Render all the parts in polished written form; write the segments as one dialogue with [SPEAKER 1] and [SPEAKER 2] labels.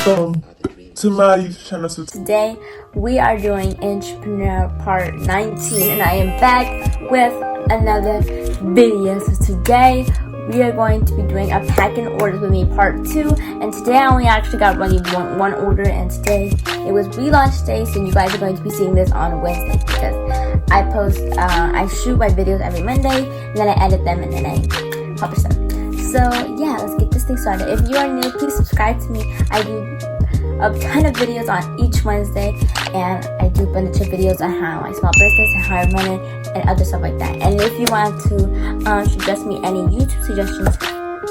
[SPEAKER 1] welcome to my YouTube channel. So
[SPEAKER 2] today we are doing Entrepreneur Part 19 and I am back with another video. So today we are going to be doing a packing orders with me Part 2, and today I only actually got really one order, and today it was relaunch day, so you guys are going to be seeing this on Wednesday because I shoot my videos every Monday and then I edit them and then I publish them. So yeah, let's get this thing started. If you are new, please subscribe to me. I do a ton of videos on each Wednesday, and I do a bunch of videos on how I small business and how I run it and other stuff like that. And if you want to suggest me any YouTube suggestions,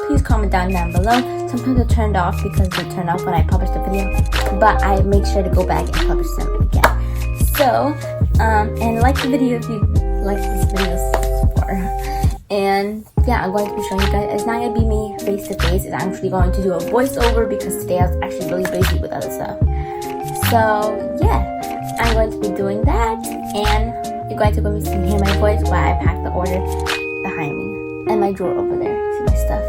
[SPEAKER 2] please comment down below. Sometimes they're turned off because they're turned off when I publish the video, but I make sure to go back and publish them again. So and like the video if you like this video so far. And yeah, I'm going to be showing you guys. It's not going to be me face to face. It's actually going to do a voiceover because today I was actually really busy with other stuff. So yeah, I'm going to be doing that, and you're going to be hear my voice while I pack the order behind me and my drawer over there. See my stuff.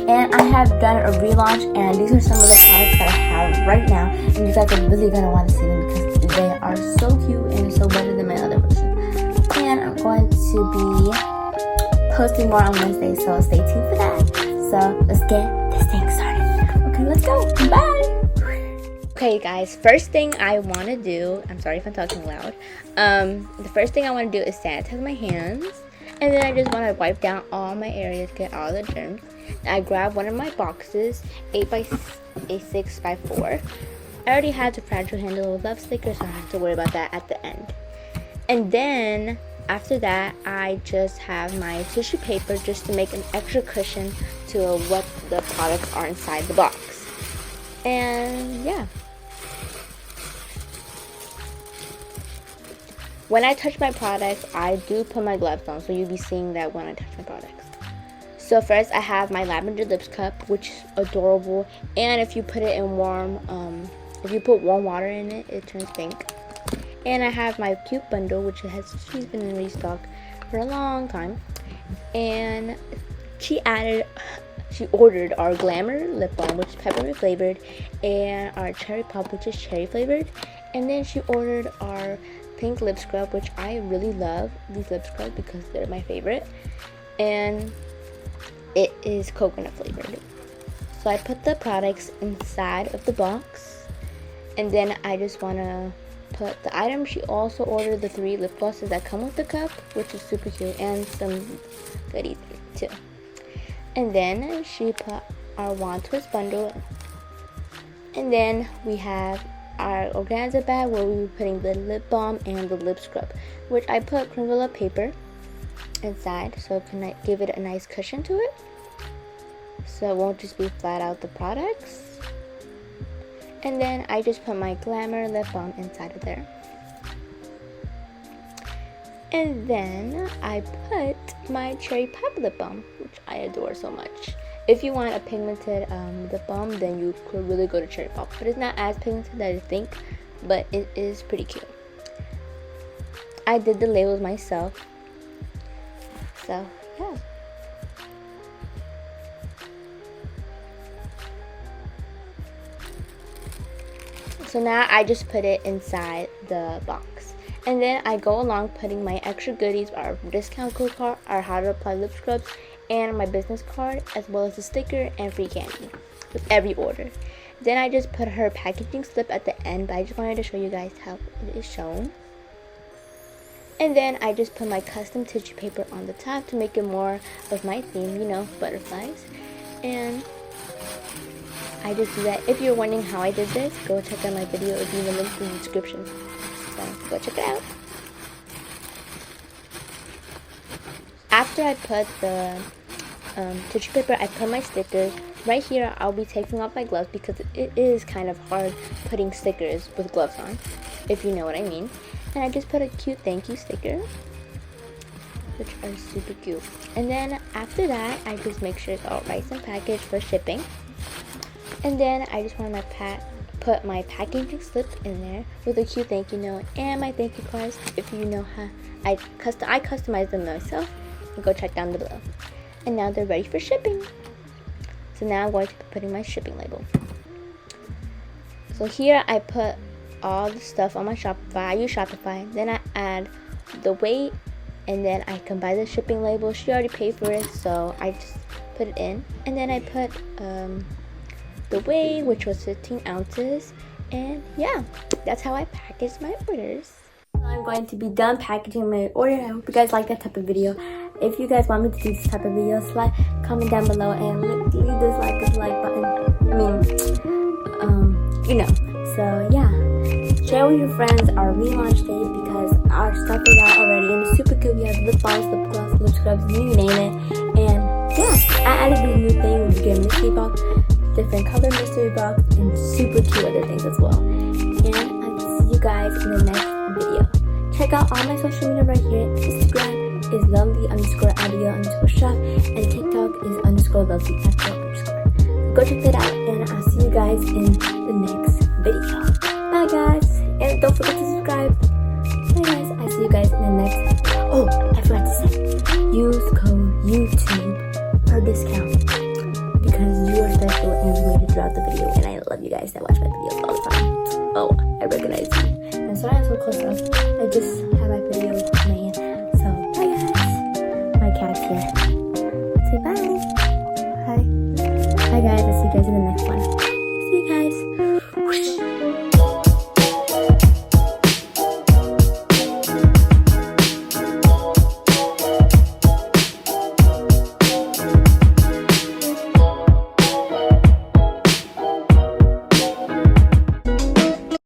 [SPEAKER 2] And I have done a relaunch, and these are some of the products that I have right now, and you guys are really going to want to see them because they are so cute and so better than my other version. And I'm going to be posting more on Wednesday, so stay tuned for that. So let's get this thing started. Okay, let's go. Bye. Okay guys, first thing I want to do, I'm sorry if I'm talking loud, the first thing I want to do is sanitize my hands, and then I just want to wipe down all my areas, get all the germs. I grab one of my boxes, 8x6x4. I already had the fragile handle with love sticker, so I don't have to worry about that at the end. And then after that, I just have my tissue paper just to make an extra cushion to what the products are inside the box. And yeah. When I touch my products, I do put my gloves on, so you'll be seeing that when I touch my products. So first, I have my lavender lips cup, which is adorable. And if you put it in if you put warm water in it, it turns pink. And I have my cute bundle, which she's been in restock for a long time. And she ordered our Glamour lip balm, which is peppermint flavored, and our cherry pop, which is cherry flavored. And then she ordered our pink lip scrub, which I really love these lip scrubs because they're my favorite. And it is coconut flavored. So I put the products inside of the box, and then I just want to put the items. She also ordered the 3 lip glosses that come with the cup, which is super cute, and some goodies too. And then she put our wand twist bundle, and then we have our organza bag where we were putting the lip balm and the lip scrub, which I put crumble up paper inside so it can give it a nice cushion to it, so it won't just be flat out the products. And then I just put my Glamour lip balm inside of there. And then I put my cherry pop lip balm, which I adore so much. If you want a pigmented lip balm, then you could really go to cherry pop. But it's not as pigmented as you think, but it is pretty cute. I did the labels myself. So, yeah. So now I just put it inside the box. And then I go along putting my extra goodies, our discount code card, our how to apply lip scrubs, and my business card, as well as a sticker and free candy with every order. Then I just put her packaging slip at the end, but I just wanted to show you guys how it is shown. And then I just put my custom tissue paper on the top to make it more of my theme, you know, butterflies. And I just do that. If you're wondering how I did this, go check out my video. It'll be in the link in the description. So go check it out. After I put the tissue paper, I put my stickers. Right here, I'll be taking off my gloves because it is kind of hard putting stickers with gloves on, if you know what I mean. And I just put a cute thank you sticker, which are super cute. And then after that, I just make sure it's all nice and packaged for shipping. And then I just want to put my packaging slip in there with a cute thank you note and my thank you cards. If you know how I customize them myself, go check down below. And now they're ready for shipping. So now I'm going to be putting my shipping label. So here I put all the stuff on my Shopify. I use Shopify. Then I add the weight, and then I can buy the shipping label. She already paid for it, so I just put it in. And then I put the weight, which was 15 ounces. And yeah, that's how I package my orders. I'm going to be done packaging my order. I hope you guys like that type of video. If you guys want me to do this type of videos, comment down below and leave this like button. You know. So yeah, share with your friends our relaunch days because our stuff is out already and it's super cool. We have lip balms, lip gloss, lip scrubs, you name it. And yeah, I added this new thing where you get a mystery box, different color mystery box, and super cute other things as well. And I'll see you guys in the next video. Check out all my social media right here. Instagram is lovely_Abigail_shop and TikTok is _lovely_. Go check that out and I'll see you guys in the next video. Bye guys, and don't forget to subscribe. Bye guys, I see you guys in the next. Oh, I forgot to say, use code YouTube for discount because you are special and you made it throughout the video, and I love you guys that watch my videos all the time. Oh, I recognize you. I'm sorry I'm so close up. I just have my video in my hand. So bye guys. My cat's here. Say bye. Hi. Bye guys, I'll see you guys in the next one. See you guys. Whoosh.